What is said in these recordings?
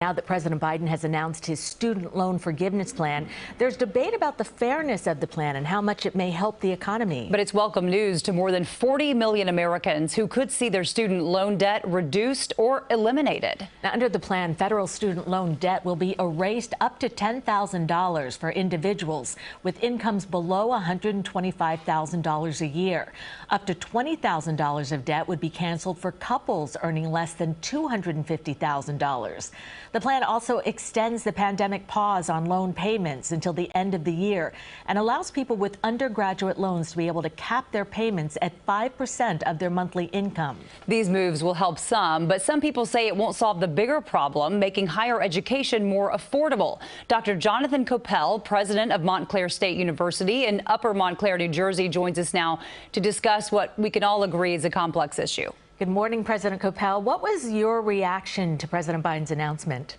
Now that President Biden has announced his student loan forgiveness plan, there's debate about the fairness of the plan and how much it may help the economy. But it's welcome news to more than 40 million Americans who could see their student loan debt reduced or eliminated. Now, under the plan, federal student loan debt will be erased up to $10,000 for individuals with incomes below $125,000 a year. Up to $20,000 of debt would be canceled for couples earning less than $250,000. The plan also extends the pandemic pause on loan payments until the end of the year and allows people with undergraduate loans to be able to cap their payments at 5% of their monthly income. These moves will help some, but some people say it won't solve the bigger problem, making higher education more affordable. Dr. Jonathan Coppell, president of Montclair State University in Upper Montclair, New Jersey, joins us now to discuss what we can all agree is a complex issue. Good morning, President Coppell. What was your reaction to President Biden's announcement?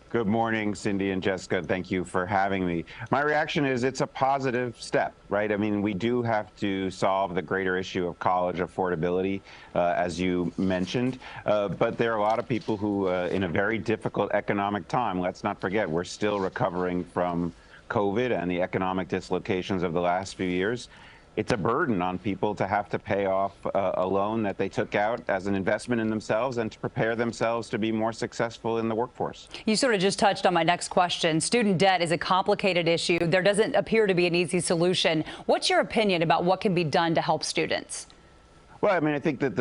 Good morning, Cindy and Jessica. Thank you for having me. My reaction is it's a positive step, right? I mean, we do have to solve the greater issue of college affordability, as you mentioned. But there are a lot of people who, in a very difficult economic time, let's not forget, we're still recovering from COVID and the economic dislocations of the last few years. It's a burden on people to have to pay off a loan that they took out as an investment in themselves and to prepare themselves to be more successful in the workforce. You sort of just touched on my next question. Student debt is a complicated issue. There doesn't appear to be an easy solution. What's your opinion about what can be done to help students? Well, I mean, I think that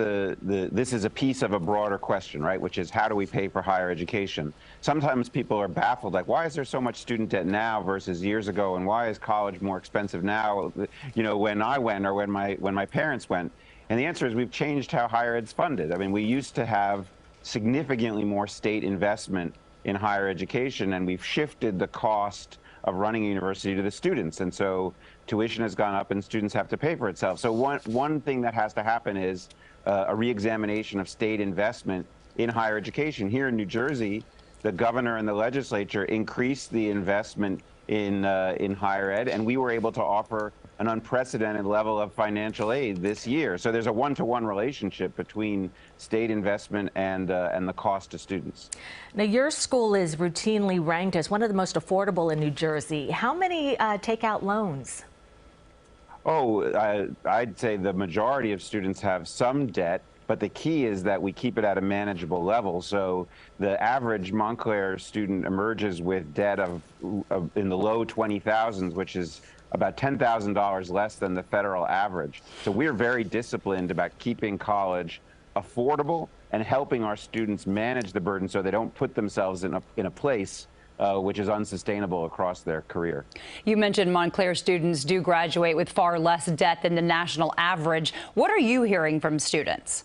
this is a piece of a broader question, right, which is how do we pay for higher education? Sometimes people are baffled, like, why is there so much student debt now versus years ago, and why is college more expensive now, you know, when I went or when my parents went? And the answer is we've changed how higher ed's funded. I mean, we used to have significantly more state investment in higher education, and we've shifted the cost of running a university to the students. And so tuition has gone up and students have to pay for itself. So one thing that has to happen is a reexamination of state investment in higher education. Here in New Jersey, the governor and the legislature increased the investment in higher ed, and we were able to offer an unprecedented level of financial aid this year. So there's a one-to-one relationship between state investment and the cost to students. Now, your school is routinely ranked as one of the most affordable in New Jersey. How many take out loans? Oh, I'd say the majority of students have some debt, but the key is that we keep it at a manageable level. So the average Montclair student emerges with debt of in the low 20,000s, which is about $10,000 less than the federal average. So we're very disciplined about keeping college affordable and helping our students manage the burden so they don't put themselves in a place which is unsustainable across their career. You mentioned Montclair students do graduate with far less debt than the national average. What are you hearing from students?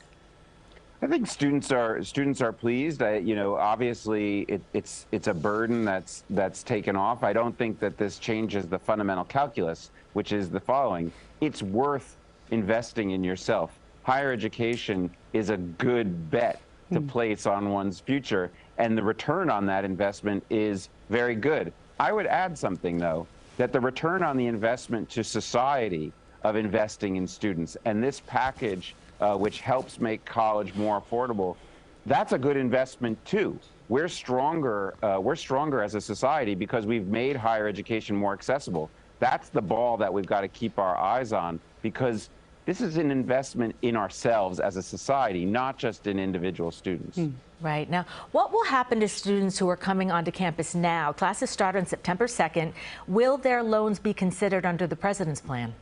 I think students are pleased. You know, obviously it's a burden that's taken off. I don't think that this changes the fundamental calculus, which is the following: it's worth investing in yourself. Higher education is a good bet to place on one's future, and the return on that investment is very good. I would add something, though, that the return on the investment to society of investing in students and this package, which helps make college more affordable, that's a good investment too. We're stronger as a society because we've made higher education more accessible. That's the ball that we've got to keep our eyes on, because this is an investment in ourselves as a society, not just in individual students. Right. Now, what will happen to students who are coming onto campus now? Classes start on September 2nd. Will their loans be considered under the president's plan?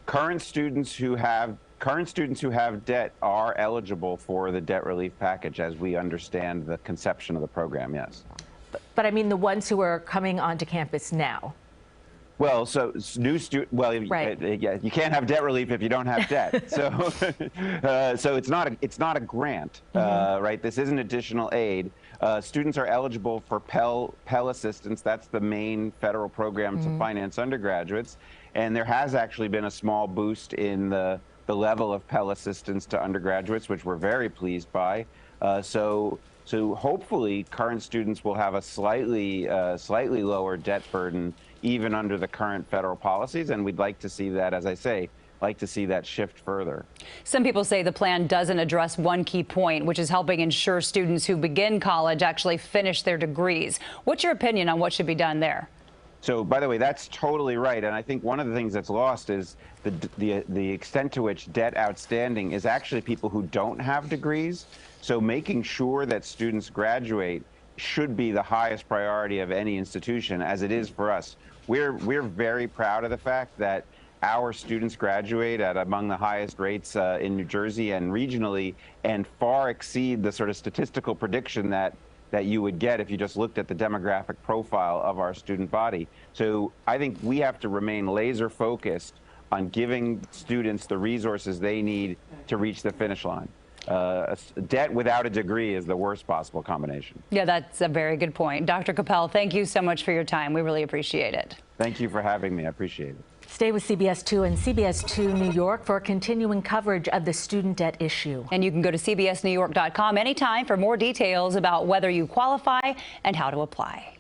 Current students who have debt are eligible for the debt relief package, as we understand the conception of the program, yes. But I mean the ones who are coming onto campus now. Well, so right. Yeah, you can't have debt relief if you don't have debt. So, so it's not a grant, right? This isn't additional aid. Students are eligible for Pell assistance. That's the main federal program to finance undergraduates, and there has actually been a small boost in the level of Pell assistance to undergraduates, which we're very pleased by. So hopefully, current students will have a slightly lower debt burden even under the current federal policies, and we'd like to see that, as I say, like to see that shift further. Some people say the plan doesn't address one key point, which is helping ensure students who begin college actually finish their degrees. What's your opinion on what should be done there? So, by the way, that's totally right. And I think one of the things that's lost is the extent to which debt outstanding is actually people who don't have degrees. So making sure that students graduate should be the highest priority of any institution, as it is for us. We're very proud of the fact that our students graduate at among the highest rates in New Jersey and regionally, and far exceed the sort of statistical prediction that you would get if you just looked at the demographic profile of our student body. So I think we have to remain laser focused on giving students the resources they need to reach the finish line. Debt without a degree is the worst possible combination. Yeah, that's a very good point. Dr. Coppell, thank you so much for your time. We really appreciate it. Thank you for having me. I appreciate it. Stay with CBS 2 and CBS 2 New York for continuing coverage of the student debt issue. And you can go to cbsnewyork.com anytime for more details about whether you qualify and how to apply.